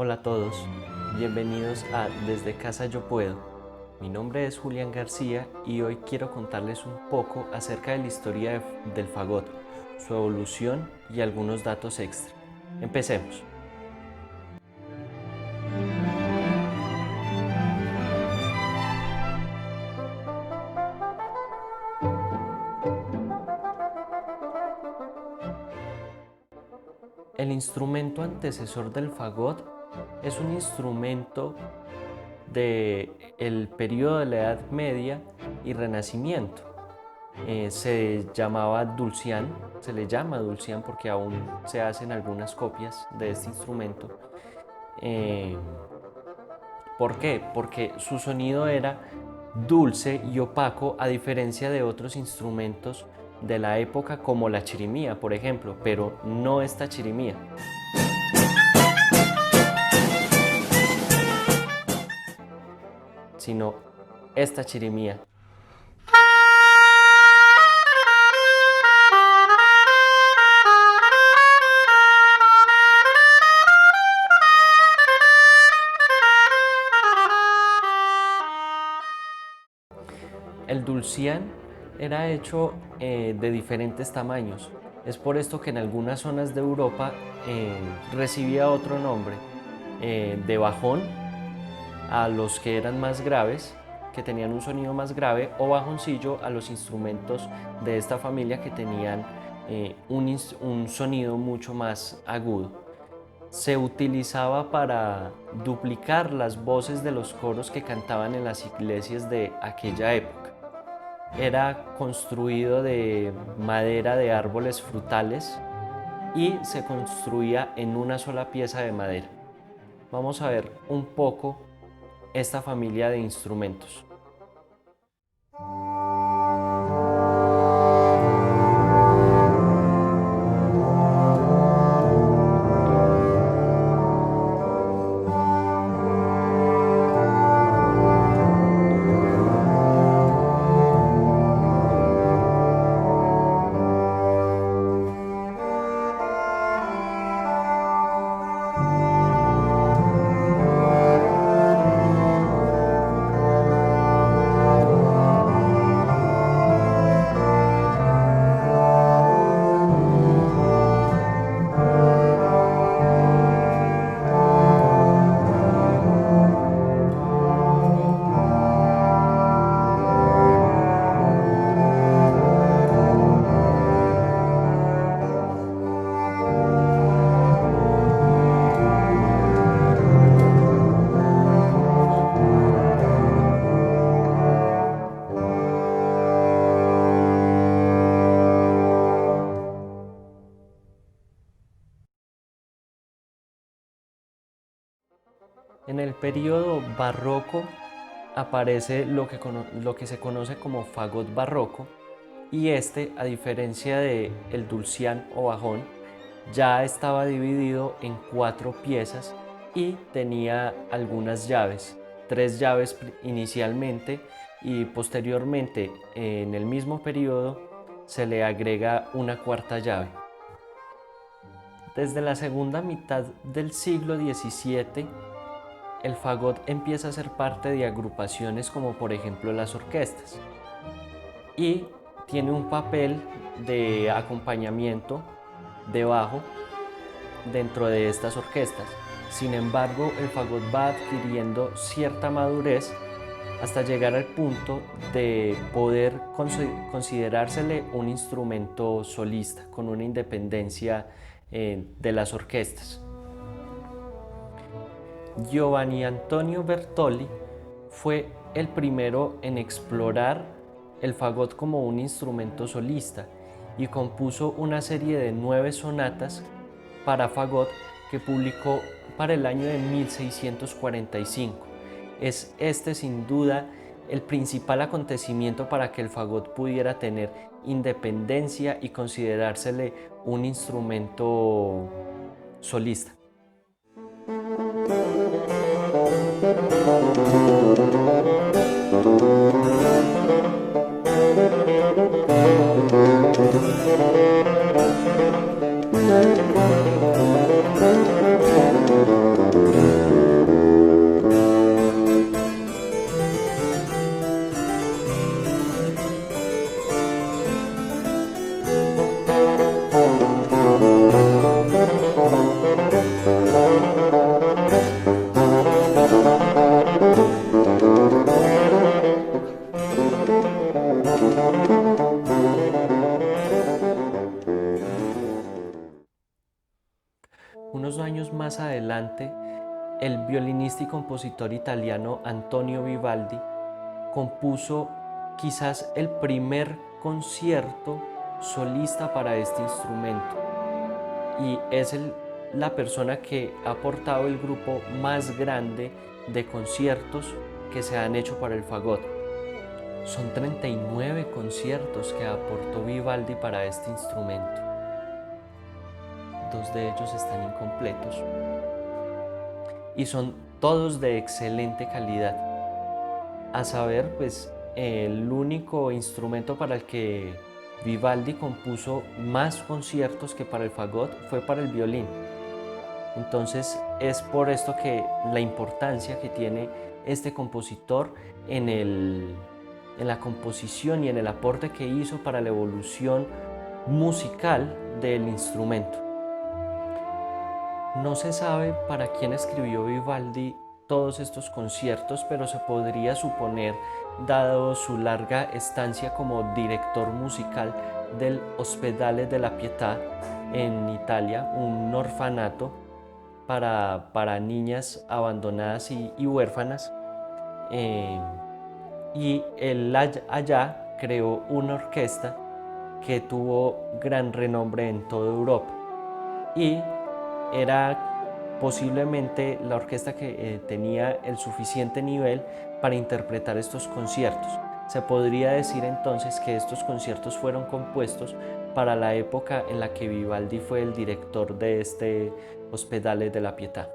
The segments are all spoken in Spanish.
Hola a todos, bienvenidos a Desde Casa Yo Puedo. Mi nombre es Julián García y hoy quiero contarles un poco acerca de la historia del fagot, su evolución y algunos datos extra. Empecemos. El instrumento antecesor del fagot es un instrumento del periodo de la Edad Media y Renacimiento. Se llamaba dulcián, se le llama dulcián porque aún se hacen algunas copias de este instrumento. ¿Por qué? Porque su sonido era dulce y opaco a diferencia de otros instrumentos de la época como la chirimía, por ejemplo, pero no esta chirimía, sino esta chirimía. El dulcián era hecho de diferentes tamaños. Es por esto que en algunas zonas de Europa recibía otro nombre, de bajón a los que eran más graves, que tenían un sonido más grave, o bajoncillo a los instrumentos de esta familia que tenían un sonido mucho más agudo. Se utilizaba para duplicar las voces de los coros que cantaban en las iglesias de aquella época. Era construido de madera de árboles frutales y se construía en una sola pieza de madera. Vamos a ver un poco esta familia de instrumentos. En el periodo barroco aparece lo que se conoce como fagot barroco, y este, a diferencia de el dulcián o bajón, ya estaba dividido en 4 piezas y tenía algunas llaves, 3 llaves inicialmente, y posteriormente en el mismo periodo se le agrega una 4ª llave. Desde la segunda mitad del siglo XVII, el fagot empieza a ser parte de agrupaciones como por ejemplo las orquestas, y tiene un papel de acompañamiento de bajo dentro de estas orquestas. Sin embargo, el fagot va adquiriendo cierta madurez hasta llegar al punto de poder considerársele un instrumento solista con una independencia de las orquestas. Giovanni Antonio Bertoli fue el primero en explorar el fagot como un instrumento solista y compuso una serie de 9 sonatas para fagot que publicó para el año de 1645. Es este sin duda el principal acontecimiento para que el fagot pudiera tener independencia y considerársele un instrumento solista. Unos años más adelante, el violinista y compositor italiano Antonio Vivaldi compuso quizás el primer concierto solista para este instrumento, y es la persona que ha portado el grupo más grande de conciertos que se han hecho para el fagot. Son 39 conciertos que aportó Vivaldi para este instrumento. 2 de ellos están incompletos y son todos de excelente calidad. A saber, pues el único instrumento para el que Vivaldi compuso más conciertos que para el fagot fue para el violín. Entonces es por esto que la importancia que tiene este compositor en la composición y en el aporte que hizo para la evolución musical del instrumento. No se sabe para quién escribió Vivaldi todos estos conciertos, pero se podría suponer, dado su larga estancia como director musical del Ospedale della Pietà en Italia, un orfanato para niñas abandonadas y huérfanas, y él allá creó una orquesta que tuvo gran renombre en toda Europa, y era posiblemente la orquesta que tenía el suficiente nivel para interpretar estos conciertos. Se podría decir entonces que estos conciertos fueron compuestos para la época en la que Vivaldi fue el director de este Ospedale della Pietà.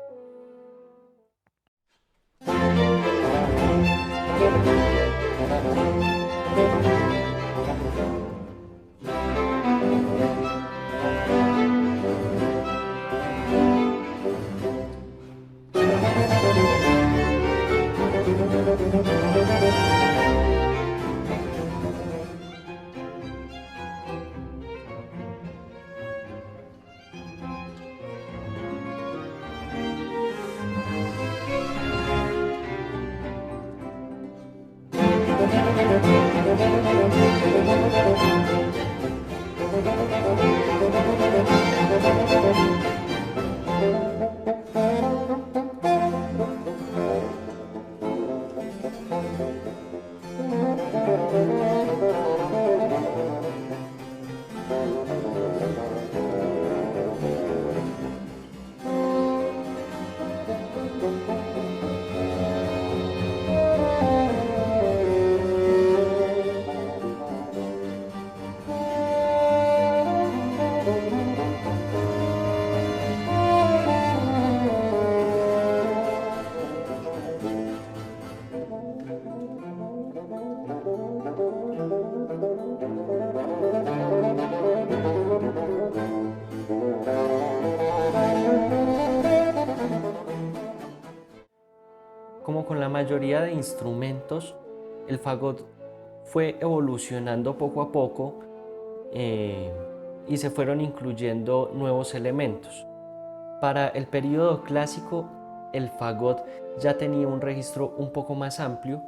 Como con la mayoría de instrumentos, el fagot fue evolucionando poco a poco y se fueron incluyendo nuevos elementos. Para el período clásico, el fagot ya tenía un registro un poco más amplio,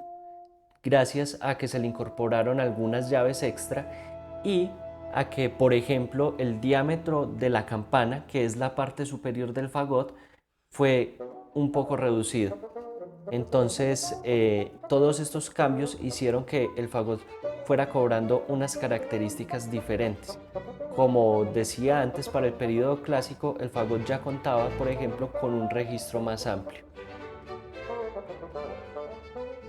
gracias a que se le incorporaron algunas llaves extra y a que, por ejemplo, el diámetro de la campana, que es la parte superior del fagot, fue un poco reducido. Entonces, todos estos cambios hicieron que el fagot fuera cobrando unas características diferentes. Como decía antes, para el período clásico, el fagot ya contaba, por ejemplo, con un registro más amplio.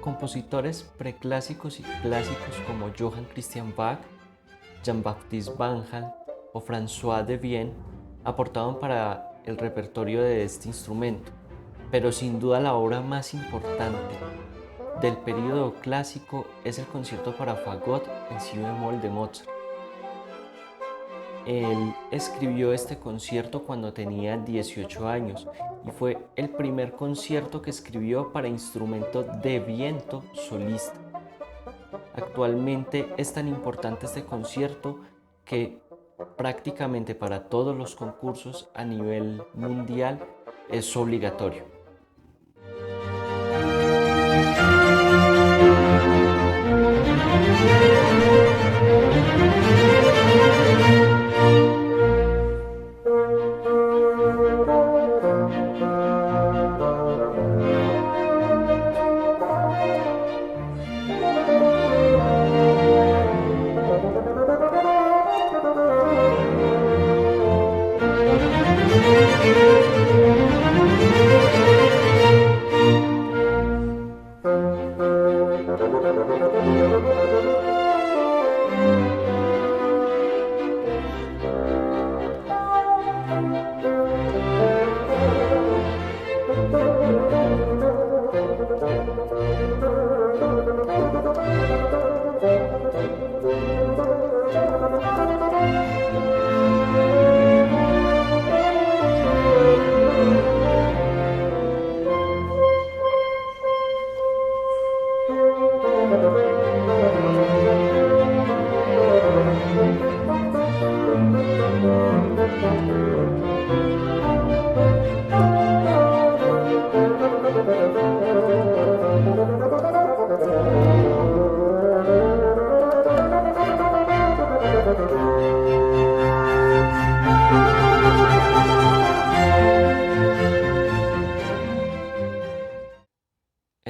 Compositores preclásicos y clásicos como Johann Christian Bach, Jean-Baptiste Banjal o François de Vienne aportaban para el repertorio de este instrumento, pero sin duda la obra más importante del período clásico es el concierto para fagot en si bemol de Mozart. Él escribió este concierto cuando tenía 18 años y fue el primer concierto que escribió para instrumento de viento solista. Actualmente es tan importante este concierto que prácticamente para todos los concursos a nivel mundial es obligatorio.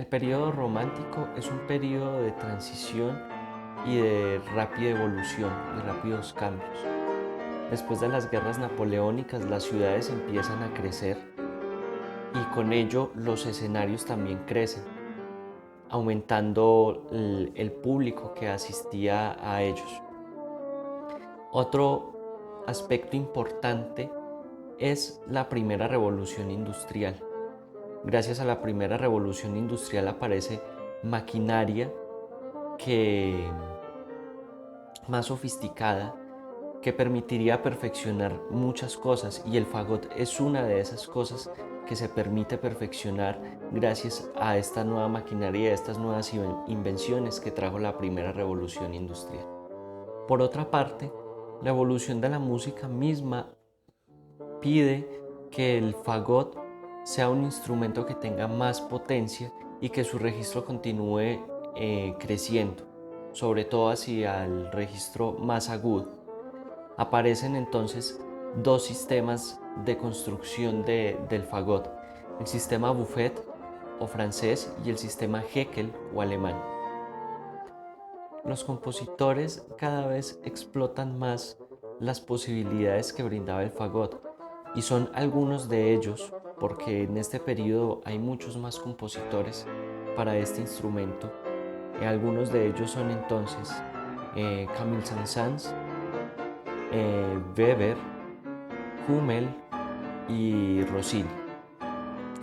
periodo romántico es un periodo de transición y de rápida evolución, de rápidos cambios. Después de las guerras napoleónicas, las ciudades empiezan a crecer y con ello los escenarios también crecen, aumentando el público que asistía a ellos. Otro aspecto importante es la primera revolución industrial. Gracias a la primera revolución industrial aparece maquinaria más sofisticada que permitiría perfeccionar muchas cosas, y el fagot es una de esas cosas que se permite perfeccionar gracias a esta nueva maquinaria, a estas nuevas invenciones que trajo la primera revolución industrial. Por otra parte, la evolución de la música misma pide que el fagot sea un instrumento que tenga más potencia y que su registro continúe creciendo, sobre todo hacia el registro más agudo. Aparecen entonces dos sistemas de construcción del fagot: el sistema Buffet o francés y el sistema Heckel o alemán. Los compositores cada vez explotan más las posibilidades que brindaba el fagot, y son algunos de ellos, porque en este periodo hay muchos más compositores para este instrumento. Algunos de ellos son entonces Camille Saint-Saëns, Weber, Hummel y Rossini.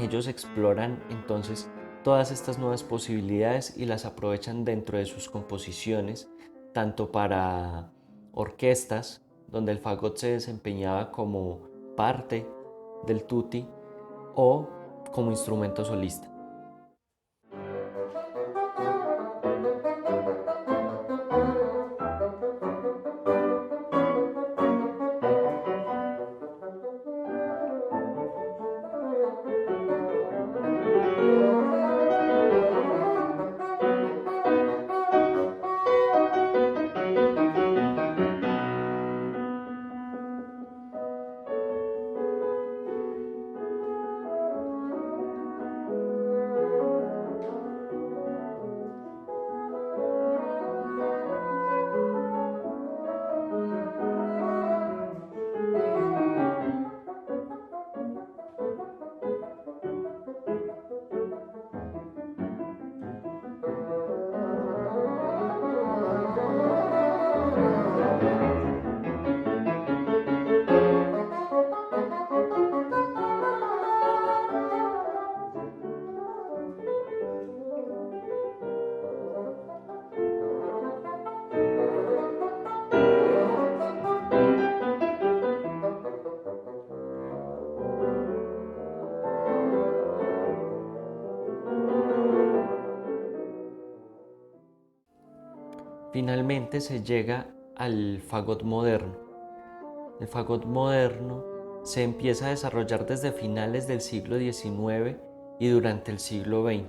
Ellos exploran entonces todas estas nuevas posibilidades y las aprovechan dentro de sus composiciones, tanto para orquestas, donde el fagot se desempeñaba como parte del tutti, o como instrumento solista. Finalmente se llega al fagot moderno. El fagot moderno se empieza a desarrollar desde finales del siglo XIX y durante el siglo XX.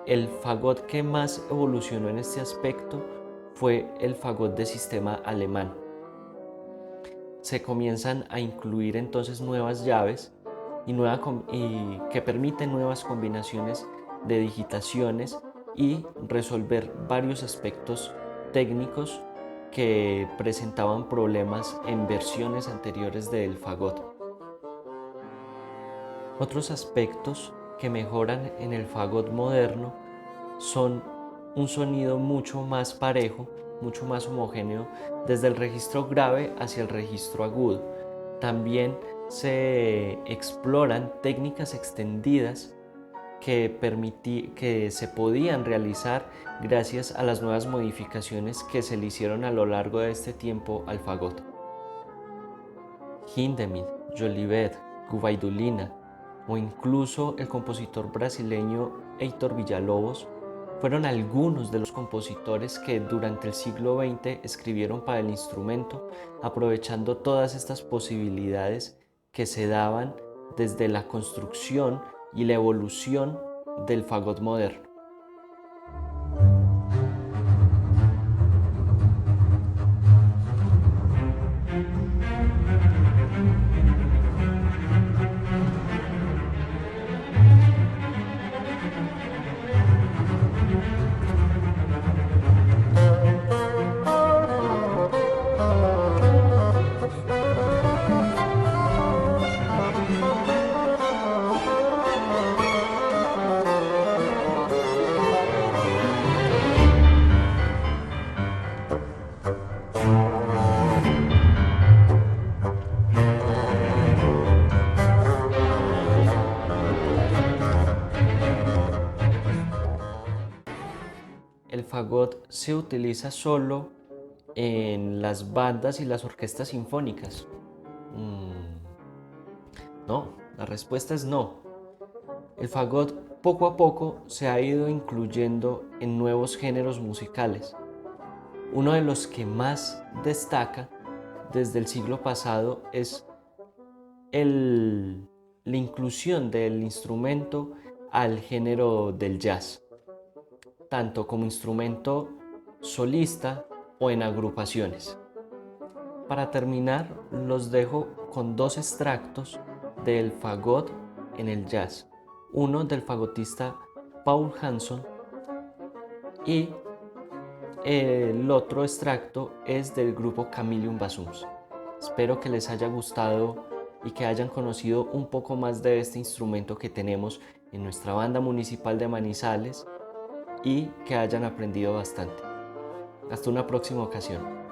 El fagot que más evolucionó en este aspecto fue el fagot de sistema alemán. Se comienzan a incluir entonces nuevas llaves y que permiten nuevas combinaciones de digitaciones y resolver varios aspectos técnicos que presentaban problemas en versiones anteriores del fagot. Otros aspectos que mejoran en el fagot moderno son un sonido mucho más parejo, mucho más homogéneo, desde el registro grave hacia el registro agudo. También se exploran técnicas extendidas que se podían realizar gracias a las nuevas modificaciones que se le hicieron a lo largo de este tiempo al fagot. Hindemith, Jolivet, Gubaidulina o incluso el compositor brasileño Heitor Villa-Lobos fueron algunos de los compositores que durante el siglo XX escribieron para el instrumento, aprovechando todas estas posibilidades que se daban desde la construcción y la evolución del fagot moderno. fagot se utiliza solo en las bandas y las orquestas sinfónicas? No, la respuesta es no. El fagot poco a poco se ha ido incluyendo en nuevos géneros musicales. Uno de los que más destaca desde el siglo pasado es la inclusión del instrumento al género del jazz, tanto como instrumento solista o en agrupaciones. Para terminar, los dejo con dos extractos del fagot en el jazz, uno del fagotista Paul Hanson y el otro extracto es del grupo Camilium Basums. Espero que les haya gustado y que hayan conocido un poco más de este instrumento que tenemos en nuestra banda municipal de Manizales y que hayan aprendido bastante. Hasta una próxima ocasión.